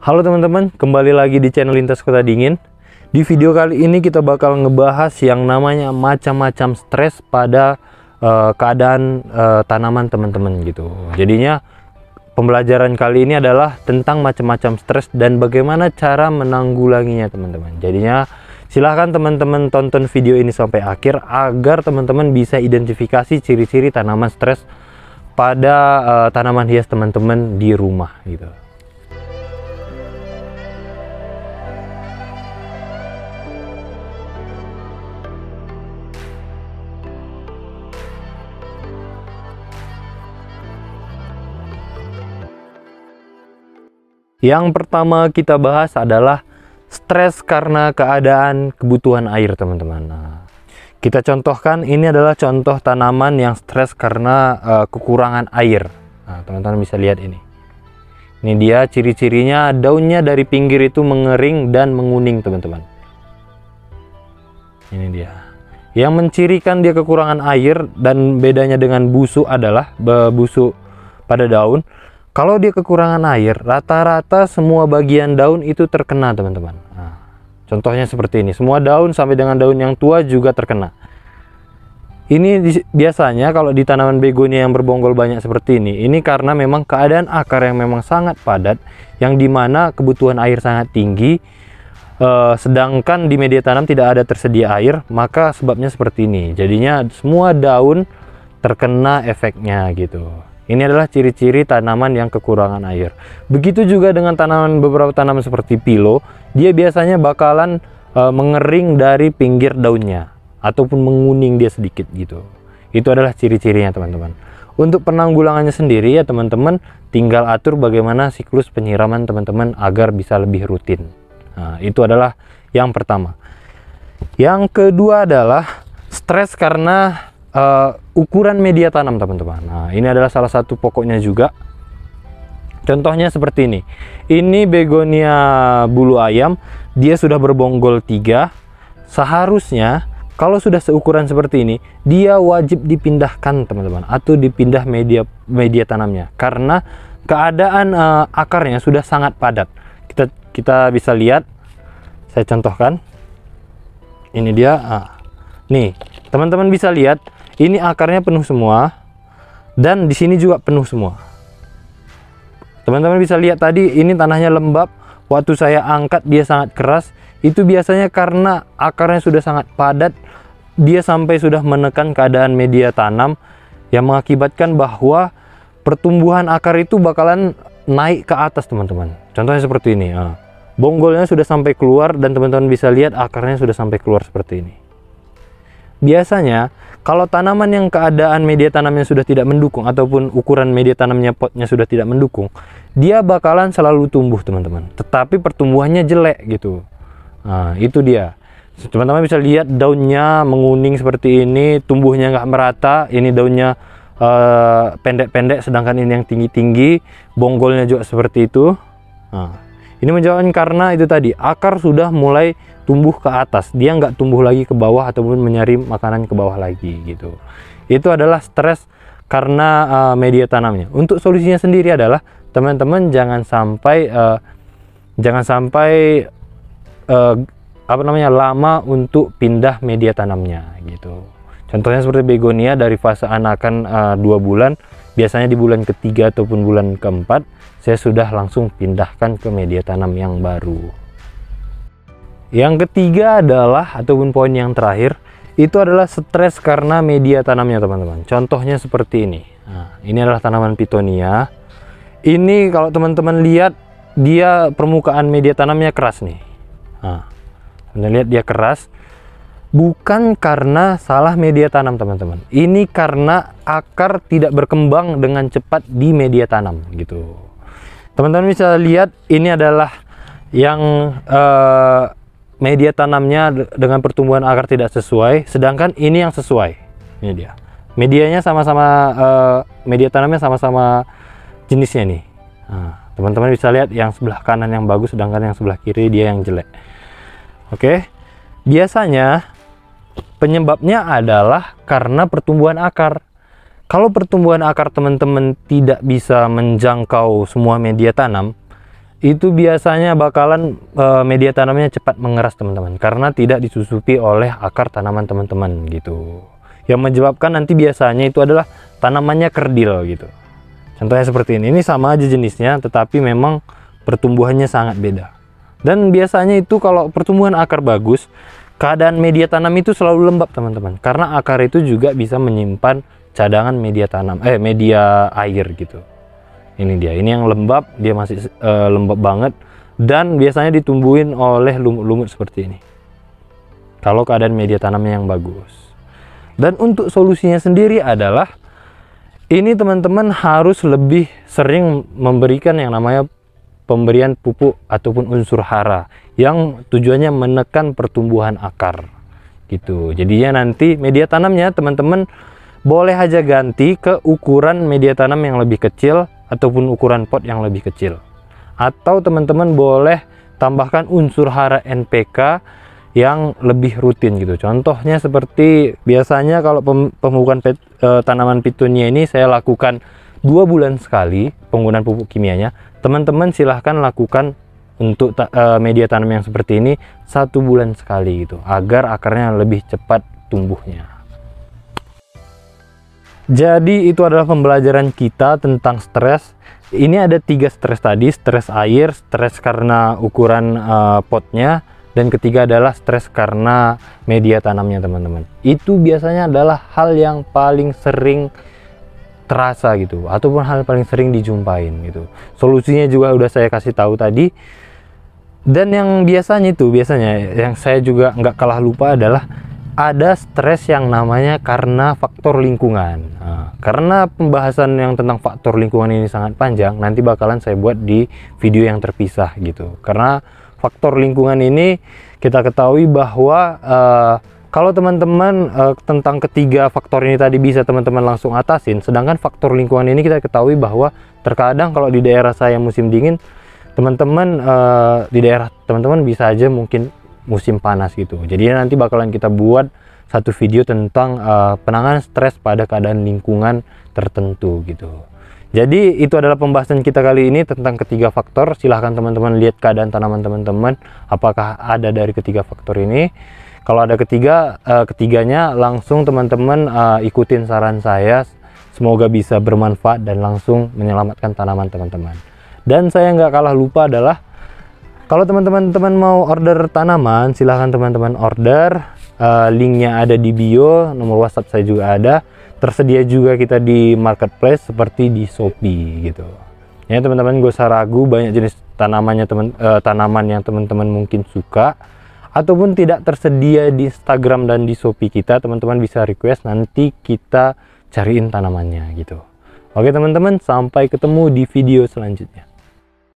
Halo teman-teman, kembali lagi di channel Lintas Kota Dingin. Di video kali ini kita bakal ngebahas yang namanya macam-macam stres pada keadaan tanaman teman-teman gitu. Jadinya pembelajaran kali ini adalah tentang macam-macam stres dan bagaimana cara menanggulanginya teman-teman. Jadinya silahkan teman-teman tonton video ini sampai akhir agar teman-teman bisa identifikasi ciri-ciri tanaman stres pada tanaman hias teman-teman di rumah gitu. Yang pertama kita bahas adalah stres karena keadaan kebutuhan air teman-teman. Kita contohkan, ini adalah contoh tanaman yang stres karena kekurangan air. Nah, teman-teman bisa lihat ini. Ini dia ciri-cirinya, daunnya dari pinggir itu mengering dan menguning teman-teman. Ini dia. Yang mencirikan dia kekurangan air dan bedanya dengan busuk adalah busuk pada daun. Kalau dia kekurangan air, rata-rata semua bagian daun itu terkena teman-teman. Nah, contohnya seperti ini, semua daun sampai dengan daun yang tua juga terkena. Ini biasanya kalau di tanaman begonia yang berbonggol banyak seperti ini karena memang keadaan akar yang memang sangat padat, yang dimana kebutuhan air sangat tinggi, sedangkan di media tanam tidak ada tersedia air, maka sebabnya seperti ini. Jadinya semua daun terkena efeknya gitu. Ini adalah ciri-ciri tanaman yang kekurangan air. Begitu juga dengan beberapa tanaman seperti pilo, dia biasanya bakalan mengering dari pinggir daunnya ataupun menguning dia sedikit gitu. Itu adalah ciri-cirinya teman-teman. Untuk penanggulangannya sendiri ya teman-teman, tinggal atur bagaimana siklus penyiraman teman-teman agar bisa lebih rutin. Nah, itu adalah yang pertama. Yang kedua adalah stres karena ukuran media tanam teman-teman. Nah, ini adalah salah satu pokoknya juga. Contohnya seperti ini. Ini begonia bulu ayam, dia sudah berbonggol 3. Seharusnya kalau sudah seukuran seperti ini, dia wajib dipindahkan teman-teman, atau dipindah media tanamnya karena keadaan akarnya sudah sangat padat. Kita bisa lihat, saya contohkan. Ini dia. Nih, teman-teman bisa lihat. Ini akarnya penuh semua dan di sini juga penuh semua. Teman-teman bisa lihat tadi ini tanahnya lembab. Waktu saya angkat dia sangat keras. Itu biasanya karena akarnya sudah sangat padat. Dia sampai sudah menekan keadaan media tanam yang mengakibatkan bahwa pertumbuhan akar itu bakalan naik ke atas teman-teman. Contohnya seperti ini. Bonggolnya sudah sampai keluar dan teman-teman bisa lihat akarnya sudah sampai keluar seperti ini. Biasanya kalau tanaman yang keadaan media tanamnya sudah tidak mendukung ataupun ukuran media tanamnya potnya sudah tidak mendukung, dia bakalan selalu tumbuh teman-teman, tetapi pertumbuhannya jelek gitu. Nah, itu dia. Teman-teman bisa lihat daunnya menguning seperti ini, tumbuhnya nggak merata. Ini daunnya pendek-pendek, sedangkan ini yang tinggi-tinggi, bonggolnya juga seperti itu. Nah, ini menjawabkan karena itu tadi, akar sudah mulai tumbuh ke atas, dia nggak tumbuh lagi ke bawah ataupun mencari makanan ke bawah lagi gitu. Itu adalah stres karena media tanamnya. Untuk solusinya sendiri adalah teman-teman jangan sampai lama untuk pindah media tanamnya gitu. Contohnya seperti begonia dari fase anakan 2 bulan, biasanya di bulan ketiga ataupun bulan keempat saya sudah langsung pindahkan ke media tanam yang baru. Yang ketiga adalah, ataupun poin yang terakhir, itu adalah stres karena media tanamnya teman-teman. Contohnya seperti ini. Nah, ini adalah tanaman pitonia. Ini kalau teman-teman lihat, dia permukaan media tanamnya keras nih. Nah, Anda lihat dia keras. Bukan karena salah media tanam teman-teman. Ini karena akar tidak berkembang dengan cepat di media tanam gitu. Teman-teman bisa lihat ini adalah yang media tanamnya dengan pertumbuhan akar tidak sesuai, sedangkan ini yang sesuai. Ini dia. Medianya sama-sama, media tanamnya sama-sama jenisnya nih. Nah, teman-teman bisa lihat yang sebelah kanan yang bagus, sedangkan yang sebelah kiri dia yang jelek. Oke. Biasanya penyebabnya adalah karena pertumbuhan akar. Kalau pertumbuhan akar teman-teman tidak bisa menjangkau semua media tanam, itu biasanya bakalan media tanamnya cepat mengeras teman-teman, karena tidak disusupi oleh akar tanaman teman-teman gitu. Yang menyebabkan nanti biasanya itu adalah tanamannya kerdil gitu. Contohnya seperti ini sama aja jenisnya, tetapi memang pertumbuhannya sangat beda. Dan biasanya itu kalau pertumbuhan akar bagus, keadaan media tanam itu selalu lembab teman-teman, karena akar itu juga bisa menyimpan cadangan media tanam, media air gitu. Ini dia, ini yang lembab, dia masih lembab banget, dan biasanya ditumbuhin oleh lumut-lumut seperti ini kalau keadaan media tanamnya yang bagus. Dan untuk solusinya sendiri adalah ini teman-teman harus lebih sering memberikan yang namanya pemberian pupuk ataupun unsur hara yang tujuannya menekan pertumbuhan akar gitu. Jadinya nanti media tanamnya teman-teman boleh aja ganti ke ukuran media tanam yang lebih kecil ataupun ukuran pot yang lebih kecil, atau teman-teman boleh tambahkan unsur hara NPK yang lebih rutin gitu. Contohnya seperti biasanya kalau pemupukan tanaman pitunia ini saya lakukan 2 bulan sekali penggunaan pupuk kimianya. Teman-teman silahkan lakukan untuk media tanam yang seperti ini 1 bulan sekali gitu, agar akarnya lebih cepat tumbuhnya. Jadi itu adalah pembelajaran kita tentang stres. Ini ada 3 stres tadi: stres air, stres karena ukuran potnya, dan ketiga adalah stres karena media tanamnya teman-teman. Itu biasanya adalah hal yang paling sering terasa gitu, ataupun hal paling sering dijumpain gitu. Solusinya juga udah saya kasih tahu tadi. Dan yang biasanya yang saya juga nggak kalah lupa adalah ada stres yang namanya karena faktor lingkungan. Nah, karena pembahasan yang tentang faktor lingkungan ini sangat panjang, nanti bakalan saya buat di video yang terpisah gitu. Karena faktor lingkungan ini kita ketahui bahwa kalau teman-teman tentang ketiga faktor ini tadi bisa teman-teman langsung atasin, sedangkan faktor lingkungan ini kita ketahui bahwa terkadang kalau di daerah saya musim dingin, teman-teman di daerah teman-teman bisa aja mungkin musim panas gitu. Jadi nanti bakalan kita buat satu video tentang penanganan stres pada keadaan lingkungan tertentu gitu. Jadi itu adalah pembahasan kita kali ini tentang ketiga faktor. Silahkan teman-teman lihat keadaan tanaman teman-teman, apakah ada dari ketiga faktor ini. Kalau ada ketiganya, langsung teman-teman ikutin saran saya. Semoga bisa bermanfaat dan langsung menyelamatkan tanaman teman-teman. Dan saya nggak kalah lupa adalah, kalau teman-teman mau order tanaman, silahkan teman-teman order. Linknya ada di bio, nomor WhatsApp saya juga ada. Tersedia juga kita di marketplace seperti di Shopee gitu. Ya teman-teman, gak usah ragu, banyak jenis tanaman yang teman-teman mungkin suka ataupun tidak tersedia di Instagram dan di Shopee kita. Teman-teman bisa request, nanti kita cariin tanamannya gitu. Oke teman-teman, sampai ketemu di video selanjutnya.